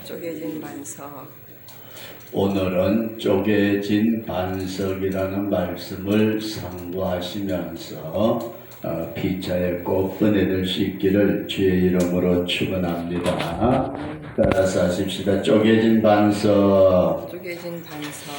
쪼개진 반석. 오늘은 쪼개진 반석이라는 말씀을 상고하시면서 피차에 꼭 꺼내들 수 있기를 주의 이름으로 축원합니다. 따라서 하십시다. 쪼개진 반석. 쪼개진 반석.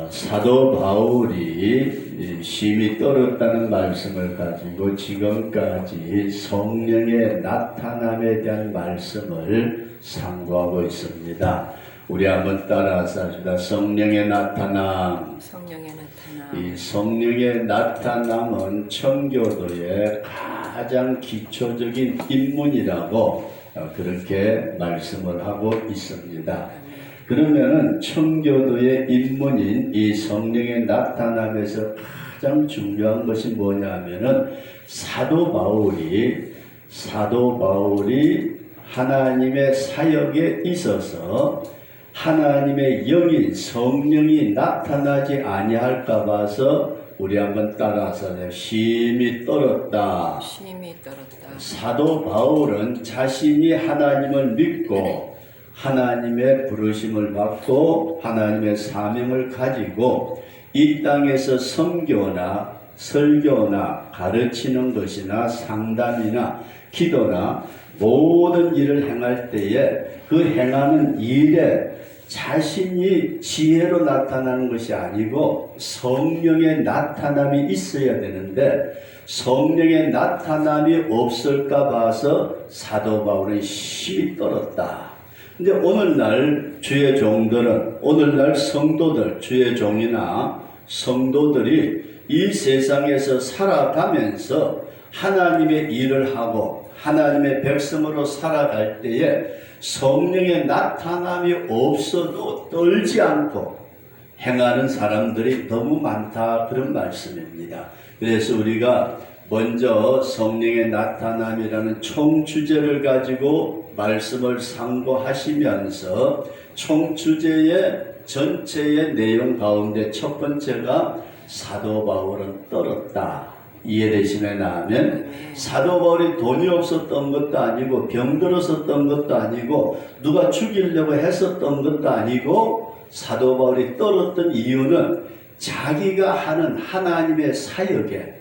사도 바울이 심히 떨었다는 말씀을 가지고 지금까지 성령의 나타남에 대한 말씀을 상고하고 있습니다. 우리 한번 따라서 합시다. 성령의 나타남. 성령의 나타남. 이 성령의 나타남은 청교도의 가장 기초적인 입문이라고 그렇게 말씀을 하고 있습니다. 그러면은 청교도의 입문인 이 성령의 나타남에서 가장 중요한 것이 뭐냐면은 사도 바울이 하나님의 사역에 있어서 하나님의 영인 성령이 나타나지 아니할까 봐서 우리 한번 따라서 심히 떨었다. 심히 떨었다. 사도 바울은 자신이 하나님을 믿고 하나님의 부르심을 받고 하나님의 사명을 가지고 이 땅에서 선교나 설교나 가르치는 것이나 상담이나 기도나 모든 일을 행할 때에 그 행하는 일에 자신이 지혜로 나타나는 것이 아니고 성령의 나타남이 있어야 되는데 성령의 나타남이 없을까 봐서 사도 바울은 심히 떨었다. 근데 오늘날 주의 종들은, 오늘날 성도들, 주의 종이나 성도들이 이 세상에서 살아가면서 하나님의 일을 하고 하나님의 백성으로 살아갈 때에 성령의 나타남이 없어도 떨지 않고 행하는 사람들이 너무 많다, 그런 말씀입니다. 그래서 우리가 먼저 성령의 나타남이라는 총주제를 가지고 말씀을 상고하시면서 총주제의 전체의 내용 가운데 첫 번째가 사도 바울은 떨었다. 이해되시나요? 하면 사도 바울이 돈이 없었던 것도 아니고 병들었었던 것도 아니고 누가 죽이려고 했었던 것도 아니고 사도 바울이 떨었던 이유는 자기가 하는 하나님의 사역에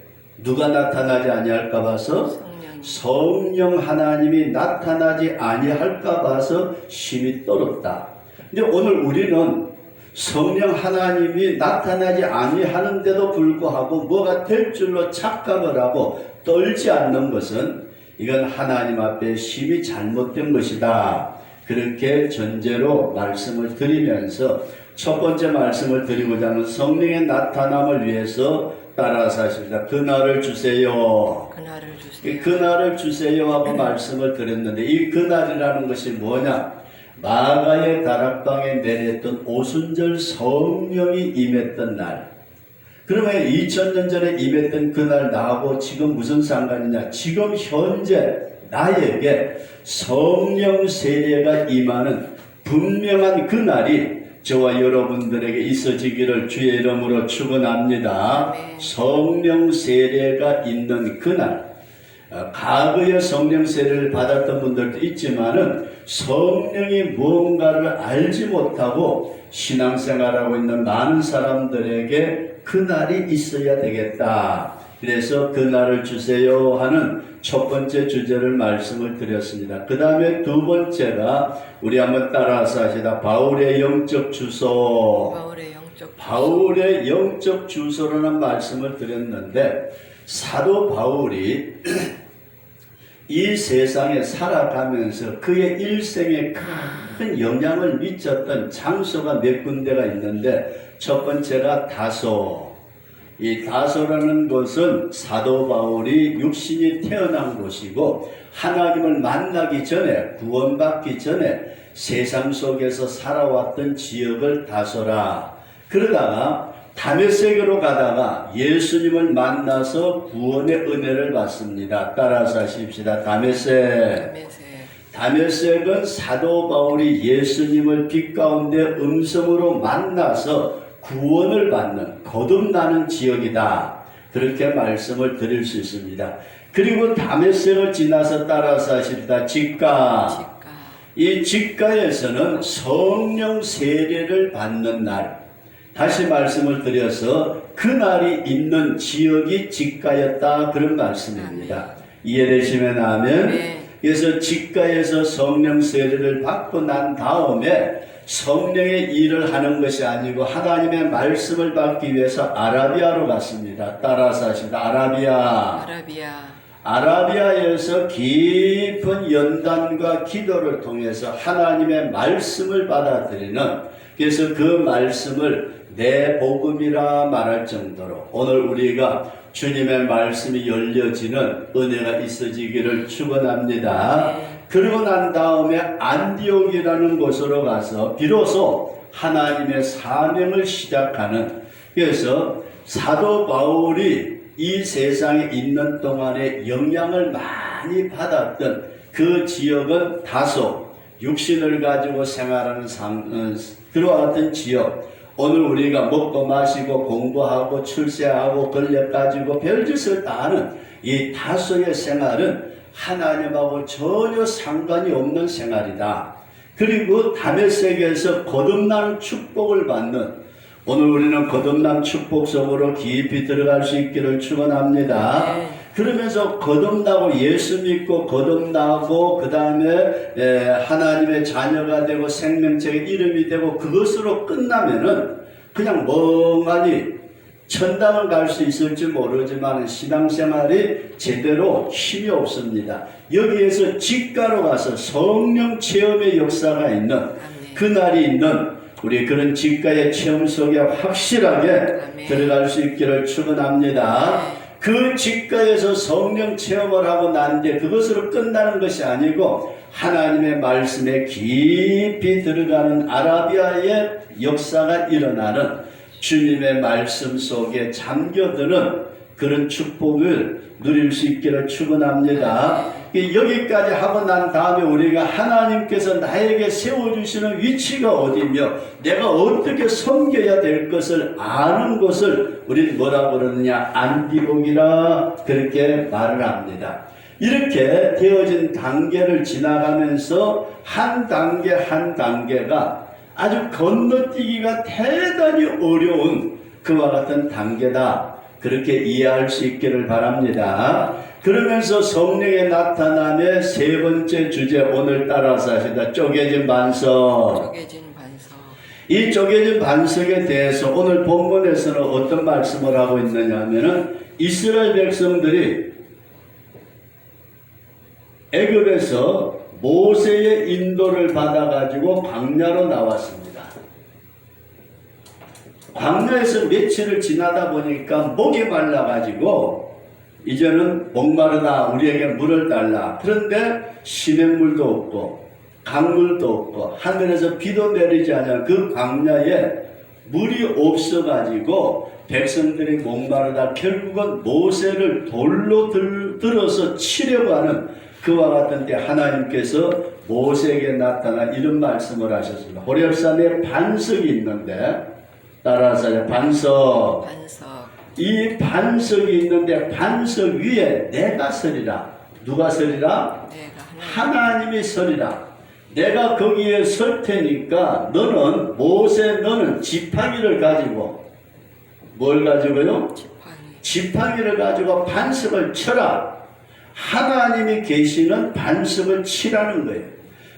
누가 나타나지 아니할까 봐서 성령 하나님이 나타나지 아니할까 봐서 심히 떨었다. 근데 오늘 우리는 성령 하나님이 나타나지 아니하는데도 불구하고 뭐가 될 줄로 착각을 하고 떨지 않는 것은 이건 하나님 앞에 심히 잘못된 것이다. 그렇게 전제로 말씀을 드리면서 첫 번째 말씀을 드리고자 하는 성령의 나타남을 위해서 따라서 하십니다. 그날을 주세요. 그날을 주세요. 그날을 주세요 하고 말씀을 드렸는데 이 그날이라는 것이 뭐냐? 마가의 다락방에 내렸던 오순절 성령이 임했던 날. 그러면 2000년 전에 임했던 그날 나하고 지금 무슨 상관이냐? 지금 현재 나에게 성령 세례가 임하는 분명한 그날이 저와 여러분들에게 있어지기를 주의 이름으로 축원합니다. 성령 세례가 있는 그날. 과거에 성령 세례를 받았던 분들도 있지만은 성령이 무언가를 알지 못하고 신앙생활하고 있는 많은 사람들에게 그날이 있어야 되겠다. 그래서 그날을 주세요 하는 첫 번째 주제를 말씀을 드렸습니다. 그 다음에 두 번째가 우리 한번 따라서 하시다. 바울의 영적 주소. 바울의 영적 주소라는 말씀을 드렸는데 사도 바울이 이 세상에 살아가면서 그의 일생에 큰 영향을 미쳤던 장소가 몇 군데가 있는데 첫 번째가 다소. 이 다소라는 곳은 사도 바울이 육신이 태어난 곳이고 하나님을 만나기 전에 구원받기 전에 세상 속에서 살아왔던 지역을 다소라. 그러다가 다메섹으로 가다가 예수님을 만나서 구원의 은혜를 받습니다. 따라서 하십시다. 다메섹은 사도 바울이 예수님을 빛 가운데 음성으로 만나서 구원을 받는 거듭나는 지역이다. 그렇게 말씀을 드릴 수 있습니다. 그리고 다메섹을 지나서 따라서 하십니다. 직가. 이 직가에서는 성령 세례를 받는 날, 다시 말씀을 드려서 그 날이 있는 지역이 직가였다, 그런 말씀입니다. 이해되시면 아멘. 네. 그래서 직가에서 성령 세례를 받고 난 다음에 성령의 일을 하는 것이 아니고 하나님의 말씀을 받기 위해서 아라비아로 갔습니다. 따라서 하십니다. 아라비아. 아라비아에서 깊은 연단과 기도를 통해서 하나님의 말씀을 받아들이는, 그래서 그 말씀을 내 복음이라 말할 정도로 오늘 우리가 주님의 말씀이 열려지는 은혜가 있어지기를 축원합니다. 그러고 난 다음에 안디옥이라는 곳으로 가서 비로소 하나님의 사명을 시작하는, 그래서 사도 바울이 이 세상에 있는 동안에 영향을 많이 받았던 그 지역은 다소 육신을 가지고 생활하는 그와 같은 지역, 오늘 우리가 먹고 마시고 공부하고 출세하고 권력 가지고 별짓을 다 하는 이 다소의 생활은 하나님하고 전혀 상관이 없는 생활이다. 그리고 다메섹에서 거듭난 축복을 받는, 오늘 우리는 거듭난 축복 속으로 깊이 들어갈 수 있기를 축원합니다. 그러면서 거듭나고 예수 믿고 거듭나고 그 다음에 하나님의 자녀가 되고 생명책의 이름이 되고 그것으로 끝나면은 그냥 멍하니 천당을 갈 수 있을지 모르지만 신앙생활이 제대로 힘이 없습니다. 여기에서 직가로 가서 성령 체험의 역사가 있는 그날이 있는 우리 그런 직가의 체험 속에 확실하게 들어갈 수 있기를 축원합니다. 그 직가에서 성령 체험을 하고 난 뒤에 그것으로 끝나는 것이 아니고 하나님의 말씀에 깊이 들어가는 아라비아의 역사가 일어나는, 주님의 말씀 속에 잠겨드는 그런 축복을 누릴 수 있기를 축원합니다. 여기까지 하고 난 다음에 우리가 하나님께서 나에게 세워주시는 위치가 어디며 내가 어떻게 섬겨야 될 것을 아는 것을 우리는 뭐라고 그러느냐, 안디옥이라 그렇게 말을 합니다. 이렇게 되어진 단계를 지나가면서 한 단계 한 단계가 아주 건너뛰기가 대단히 어려운 그와 같은 단계다, 그렇게 이해할 수 있기를 바랍니다. 그러면서 성령의 나타남의 세 번째 주제, 오늘 따라서 하시다. 쪼개진 반석. 이 쪼개진 반석에 대해서 오늘 본문에서는 어떤 말씀을 하고 있느냐 하면은 이스라엘 백성들이 애굽에서 모세의 인도를 받아가지고 광야로 나왔습니다. 광야에서 며칠을 지나다 보니까 목이 말라가지고 이제는 목마르다, 우리에게 물을 달라. 그런데 시냇물도 없고 강물도 없고 하늘에서 비도 내리지 않아 그 광야에 물이 없어가지고 백성들이 목마르다 결국은 모세를 돌로 들어서 치려고 하는 그와 같은 때 하나님께서 모세에게 나타나 이런 말씀을 하셨습니다. 호렙산에 반석이 있는데, 따라서 반석. 이 반석이 있는데 반석 위에 내가 서리라. 누가 서리라? 하나님이 서리라. 내가 거기에 설 테니까 너는 너는 지팡이를 가지고, 뭘 가지고요? 지팡이를 가지고 반석을 쳐라. 하나님이 계시는 반석을 치라는 거예요.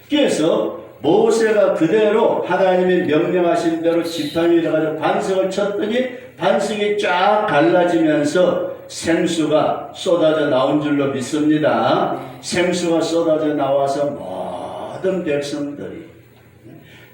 그래서 모세가 그대로 하나님이 명령하신 대로 지팡이를 가지고 반석을 쳤더니 반석이 쫙 갈라지면서 생수가 쏟아져 나온 줄로 믿습니다. 생수가 쏟아져 나와서 모든 백성들이,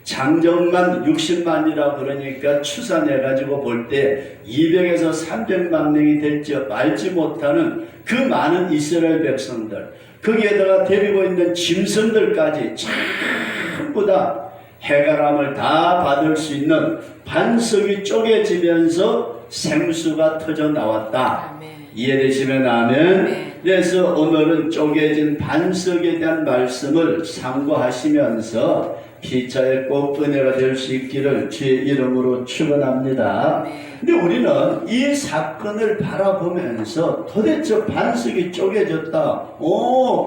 장정만 60만이라 그러니까 추산해가지고 볼 때 200에서 300만 명이 될지 알지 못하는 그 많은 이스라엘 백성들, 거기에다가 데리고 있는 짐승들까지 전부 다 해가람을 다 받을 수 있는 반석이 쪼개지면서 생수가 터져 나왔다. 이해되시면 아멘. 그래서 오늘은 쪼개진 반석에 대한 말씀을 상고하시면서 피차에 꼭 은혜가 될 수 있기를 주의 이름으로 축원합니다. 근데 우리는 이 사건을 바라보면서 도대체 반석이 쪼개졌다.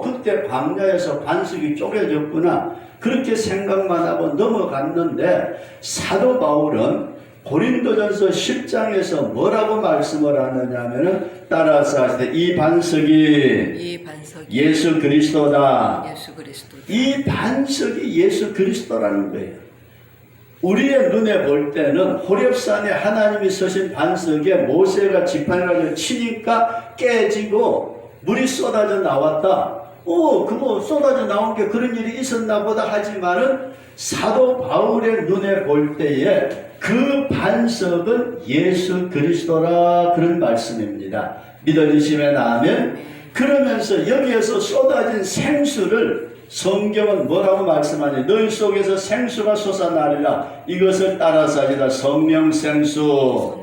그때 광야에서 반석이 쪼개졌구나. 그렇게 생각만 하고 넘어갔는데 사도 바울은 고린도전서 10장에서 뭐라고 말씀을 하느냐 하면은 따라서 하시되 이 반석이 예수 그리스도다. 예수 그리스도다. 이 반석이 예수 그리스도라는 거예요. 우리의 눈에 볼 때는 호렙산에 하나님이 서신 반석에 모세가 지팡이를 치니까 깨지고 물이 쏟아져 나왔다. 그거 쏟아져 나온 게 그런 일이 있었나 보다 하지만은 사도 바울의 눈에 볼 때에 그 반석은 예수 그리스도라 그런 말씀입니다. 믿어주시면 아멘. 그러면서 여기에서 쏟아진 생수를 성경은 뭐라고 말씀하니? 너희 속에서 생수가 솟아나리라. 이것을 따라서 하리라. 성령 생수.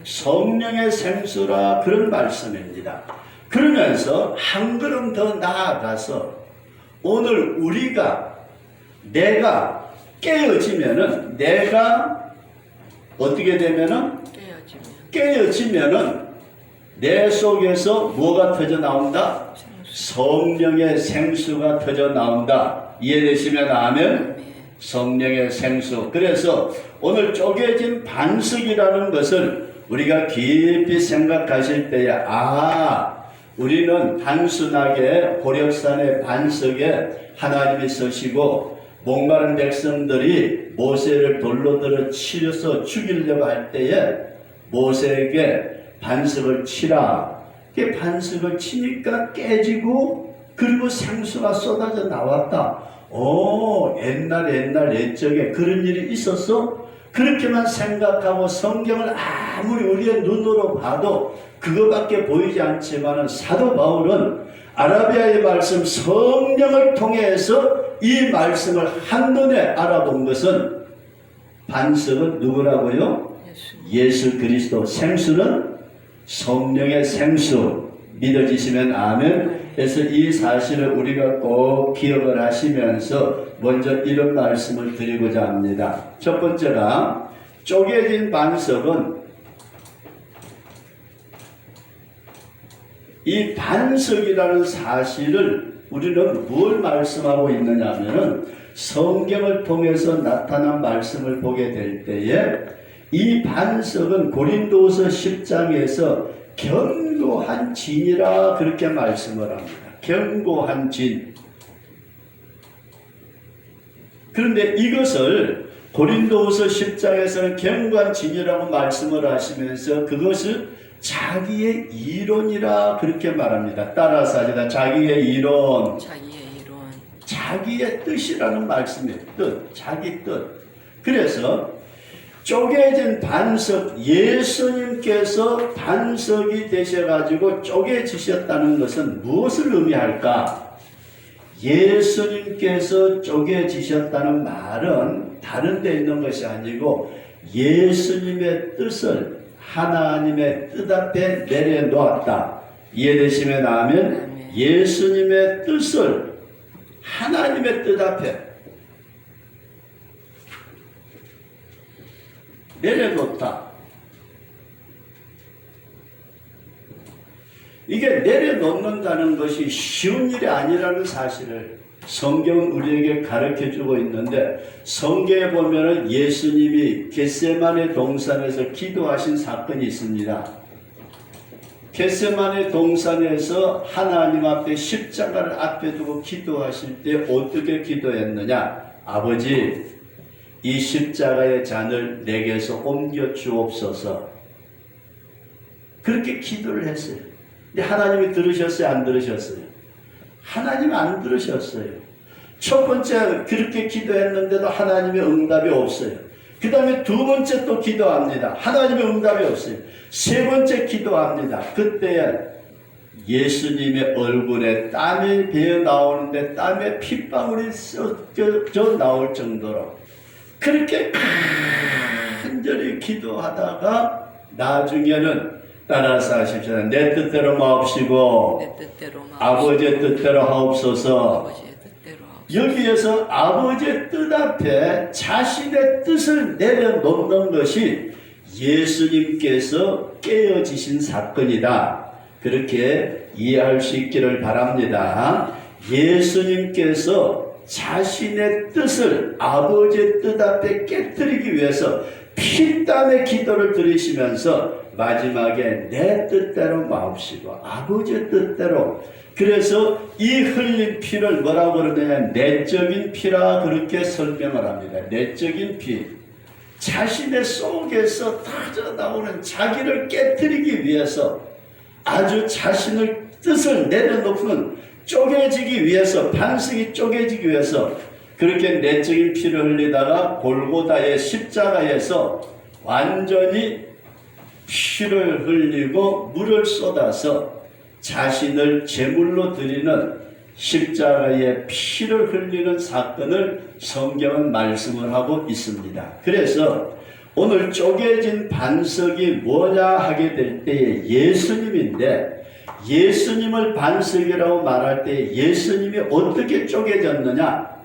성령의 생수라 그런 말씀입니다. 그러면서 한 걸음 더 나아가서 오늘 내가 깨어지면은 내가 어떻게 되면은 깨어지면은 내 속에서 뭐가 터져 나온다? 성령의 생수가 터져 나온다. 이해되시면 아멘. 성령의 생수. 그래서 오늘 쪼개진 반석이라는 것을 우리가 깊이 생각하실 때에 우리는 단순하게 호렙산의 반석에 하나님이 서시고 목마른 백성들이 모세를 돌로 들어 치려서 죽이려고 할 때에 모세에게 반석을 치라. 그 반석을 치니까 깨지고 그리고 생수가 쏟아져 나왔다. 옛날 옛적에 그런 일이 있었어? 그렇게만 생각하고 성경을 아무리 우리의 눈으로 봐도 그거밖에 보이지 않지만 사도 바울은 아라비아의 말씀 성령을 통해서 이 말씀을 한눈에 알아본 것은 반석은 누구라고요? 예수 그리스도. 생수는 성령의 생수. 믿어지시면 아멘. 그래서 이 사실을 우리가 꼭 기억을 하시면서 먼저 이런 말씀을 드리고자 합니다. 첫 번째가 쪼개진 반석은 이 반석이라는 사실을 우리는 뭘 말씀하고 있느냐 하면은 성경을 통해서 나타난 말씀을 보게 될 때에 이 반석은 고린도서 10장에서 견고한 진이라 그렇게 말씀을 합니다. 견고한 진. 그런데 이것을 고린도서 10장에서는 견고한 진이라고 말씀을 하시면서 그것을 자기의 이론이라 그렇게 말합니다. 따라서 하시다. 자기의 이론. 자기의 뜻이라는 말씀이에요. 뜻. 자기 뜻. 그래서 쪼개진 반석, 예수님께서 반석이 되셔가지고 쪼개지셨다는 것은 무엇을 의미할까? 예수님께서 쪼개지셨다는 말은 다른 데 있는 것이 아니고 예수님의 뜻을 하나님의 뜻 앞에 내려놓았다. 이해되시면 아멘. 예수님의 뜻을 하나님의 뜻 앞에 내려놓다. 이게 내려놓는다는 것이 쉬운 일이 아니라는 사실을 성경은 우리에게 가르쳐주고 있는데 성경에 보면 예수님이 겟세마네 동산에서 기도하신 사건이 있습니다. 겟세마네 동산에서 하나님 앞에 십자가를 앞에 두고 기도하실 때 어떻게 기도했느냐? 아버지, 이 십자가의 잔을 내게서 옮겨 주옵소서. 그렇게 기도를 했어요. 근데 하나님이 들으셨어요? 안 들으셨어요? 하나님 안 들으셨어요. 첫 번째 그렇게 기도했는데도 하나님의 응답이 없어요. 그 다음에 두 번째 또 기도합니다. 하나님의 응답이 없어요. 세 번째 기도합니다. 그때 예수님의 얼굴에 땀이 배어 나오는데 땀에 핏방울이 쏟겨 나올 정도로 그렇게 간절히 기도하다가 나중에는 따라서 하십시오. 내 뜻대로 마옵시고 아버지의 뜻대로 하옵소서. 여기에서 아버지의 뜻 앞에 자신의 뜻을 내려놓는 것이 예수님께서 깨어지신 사건이다. 그렇게 이해할 수 있기를 바랍니다. 예수님께서 자신의 뜻을 아버지의 뜻 앞에 깨뜨리기 위해서 피땀의 기도를 드리시면서 마지막에 내 뜻대로 마옵시고 아버지의 뜻대로, 그래서 이 흘린 피를 뭐라고 그러느냐, 내적인 피라 그렇게 설명을 합니다. 내적인 피, 자신의 속에서 터져나오는 자기를 깨뜨리기 위해서, 아주 자신을 뜻을 내려놓고는 쪼개지기 위해서, 반석이 쪼개지기 위해서 그렇게 내적인 피를 흘리다가 골고다의 십자가에서 완전히 피를 흘리고 물을 쏟아서 자신을 제물로 드리는 십자가의 피를 흘리는 사건을 성경은 말씀을 하고 있습니다. 그래서 오늘 쪼개진 반석이 뭐냐 하게 될 때에 예수님인데, 예수님을 반석이라고 말할 때 예수님이 어떻게 쪼개졌느냐,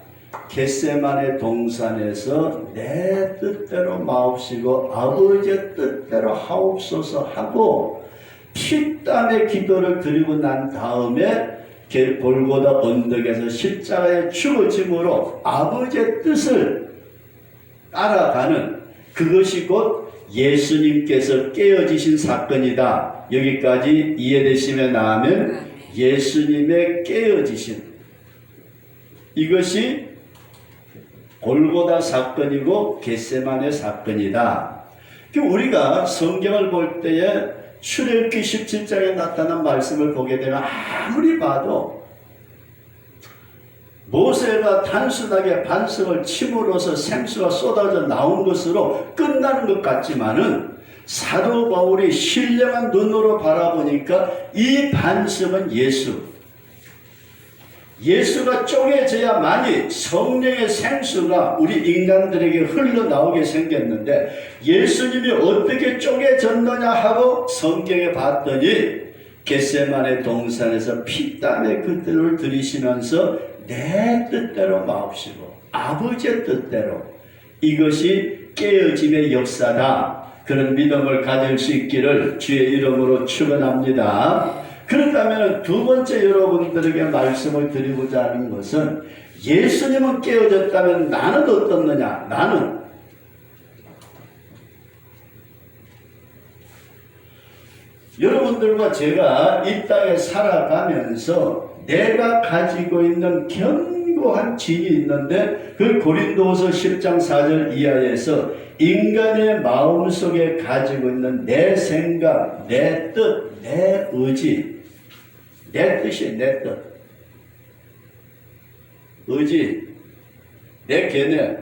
겟세마네 동산에서 내 뜻대로 마옵시고 아버지의 뜻대로 하옵소서 하고 피땀의 기도를 드리고 난 다음에 골고다 언덕에서 십자가에 죽어짐으로 아버지의 뜻을 따라가는, 그것이 곧 예수님께서 깨어지신 사건이다. 여기까지 이해되시면 나면 예수님의 깨어지신, 이것이 골고다 사건이고 겟세마네 사건이다. 우리가 성경을 볼 때에 출애굽기 17장에 나타난 말씀을 보게 되면 아무리 봐도 모세가 단순하게 반석을 침으로써 생수가 쏟아져 나온 것으로 끝나는 것 같지만은 사도 바울이 신령한 눈으로 바라보니까 이 반석은 예수가 쪼개져야만이 성령의 생수가 우리 인간들에게 흘러나오게 생겼는데, 예수님이 어떻게 쪼개졌느냐 하고 성경에 봤더니 겟세마네 동산에서 피땀의 그 뜻을 들이시면서 내 뜻대로 마옵시고 아버지의 뜻대로, 이것이 깨어짐의 역사다. 그런 믿음을 가질 수 있기를 주의 이름으로 축원합니다. 그렇다면 두 번째 여러분들에게 말씀을 드리고자 하는 것은, 예수님은 깨어졌다면 나는 어떻느냐? 나는 여러분들과 제가 이 땅에 살아가면서 내가 가지고 있는 견고한 진이 있는데, 그 고린도후서 10장 4절 이하에서 인간의 마음속에 가지고 있는 내 생각, 내 뜻, 내 의지, 내 뜻이 내 뜻, 의지, 내 견해,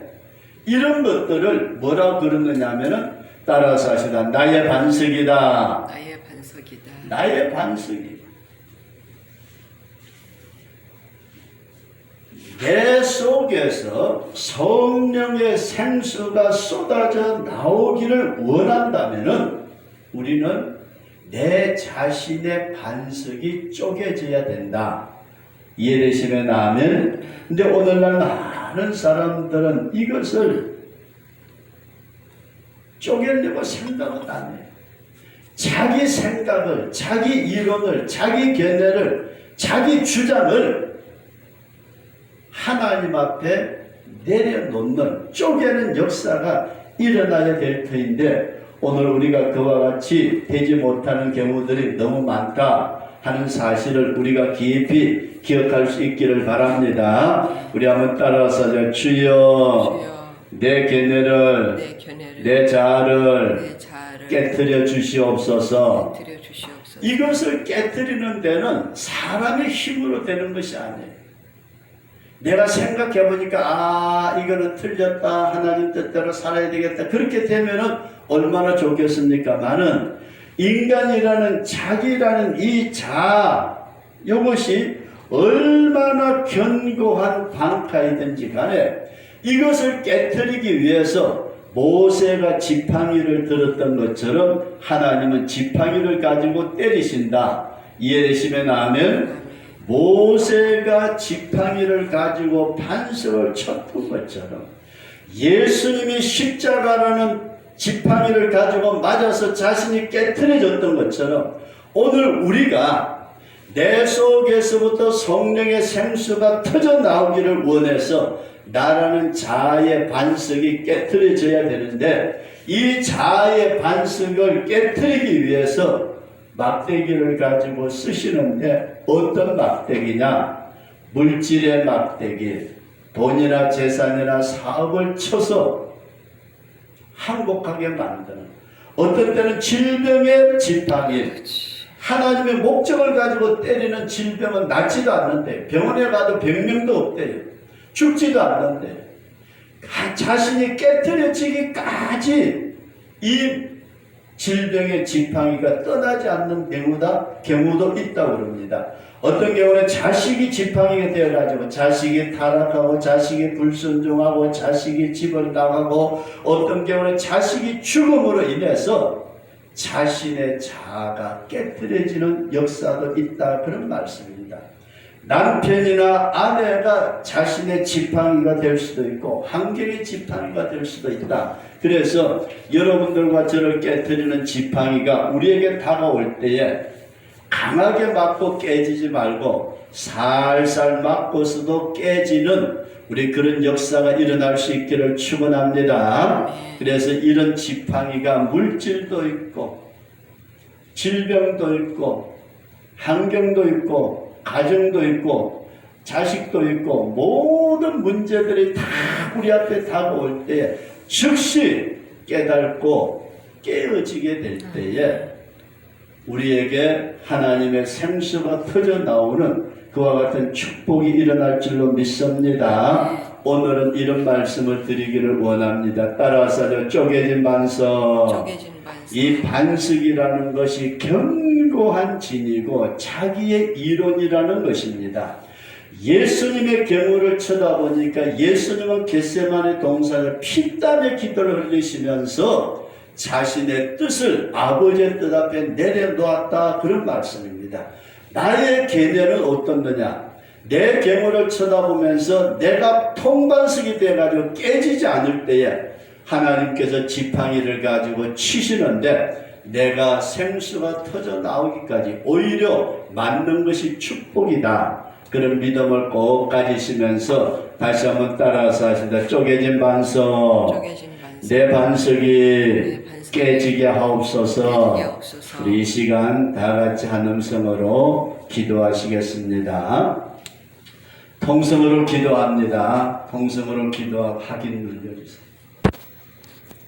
이런 것들을 뭐라고 그러느냐 하면은 따라서 하시다. 나의 반석이다. 나의 반석이다. 나의 반석이. 내 속에서 성령의 생수가 쏟아져 나오기를 원한다면은 우리는 내 자신의 반석이 쪼개져야 된다. 이해되시면 아멘. 근데 오늘날 많은 사람들은 이것을 쪼개려고 생각은 안 해요. 자기 생각을, 자기 이론을, 자기 견해를, 자기 주장을 하나님 앞에 내려놓는, 쪼개는 역사가 일어나야 될 터인데, 오늘 우리가 그와 같이 되지 못하는 경우들이 너무 많다 하는 사실을 우리가 깊이 기억할 수 있기를 바랍니다. 우리 한번 따라서 주여 내 견해를, 내 자아를 깨트려 주시옵소서. 이것을 깨트리는 데는 사람의 힘으로 되는 것이 아니에요. 내가 생각해 보니까 이거는 틀렸다, 하나님 뜻대로 살아야 되겠다, 그렇게 되면은 얼마나 좋겠습니까만은, 인간이라는 자기라는 이 자아, 이것이 얼마나 견고한 방파이든지 간에 이것을 깨트리기 위해서 모세가 지팡이를 들었던 것처럼 하나님은 지팡이를 가지고 때리신다. 이해되시면 아멘. 모세가 지팡이를 가지고 반석을 쳤던 것처럼 예수님이 십자가라는 지팡이를 가지고 맞아서 자신이 깨트려졌던 것처럼 오늘 우리가 내 속에서부터 성령의 생수가 터져 나오기를 원해서 나라는 자아의 반석이 깨트려져야 되는데 이 자아의 반석을 깨트리기 위해서 막대기를 가지고 쓰시는데 어떤 막대기냐? 물질의 막대기, 돈이나 재산이나 사업을 쳐서 항복하게 만드는, 어떤 때는 질병의 지팡이, 하나님의 목적을 가지고 때리는 질병은 낫지도 않는데, 병원에 가도 100명도 없대요. 죽지도 않는데 자신이 깨트려지기까지 이 질병의 지팡이가 떠나지 않는 경우도 있다고 그럽니다. 어떤 경우는 자식이 지팡이가 되어가지고 자식이 타락하고 자식이 불순종하고 자식이 집을 나가고, 어떤 경우는 자식이 죽음으로 인해서 자신의 자아가 깨트려지는 역사도 있다, 그런 말씀입니다. 남편이나 아내가 자신의 지팡이가 될 수도 있고 환경의 지팡이가 될 수도 있다. 그래서 여러분들과 저를 깨트리는 지팡이가 우리에게 다가올 때에 강하게 맞고 깨지지 말고 살살 맞고서도 깨지는 우리 그런 역사가 일어날 수 있기를 축원합니다. 그래서 이런 지팡이가 물질도 있고 질병도 있고 환경도 있고 가정도 있고 자식도 있고 모든 문제들이 다 우리 앞에 다가올 때 즉시 깨닫고 깨어지게 될 때에 우리에게 하나님의 생수가 터져 나오는 그와 같은 축복이 일어날 줄로 믿습니다. 오늘은 이런 말씀을 드리기를 원합니다. 따라서 쪼개진 반석. 이 반석이라는 것이 견고한 진이고 자기의 이론이라는 것입니다. 예수님의 경우를 쳐다보니까 예수님은 겟세마네 동산을 피땀의 기도를 흘리시면서 자신의 뜻을 아버지의 뜻 앞에 내려놓았다, 그런 말씀입니다. 나의 계명은 어떤 거냐? 내 경우를 쳐다보면서 내가 통반석이 되어가지고 깨지지 않을 때에 하나님께서 지팡이를 가지고 치시는데 내가 생수가 터져 나오기까지 오히려 맞는 것이 축복이다, 그런 믿음을 꼭 가지시면서 다시 한번 따라서 하십니다. 쪼개진 반석, 내 반석이 깨지게 하옵소서. 우리 이 시간 다 같이 한 음성으로 기도하시겠습니다. 통성으로 기도합니다. 통성으로 기도하고 확인 눌러주세요.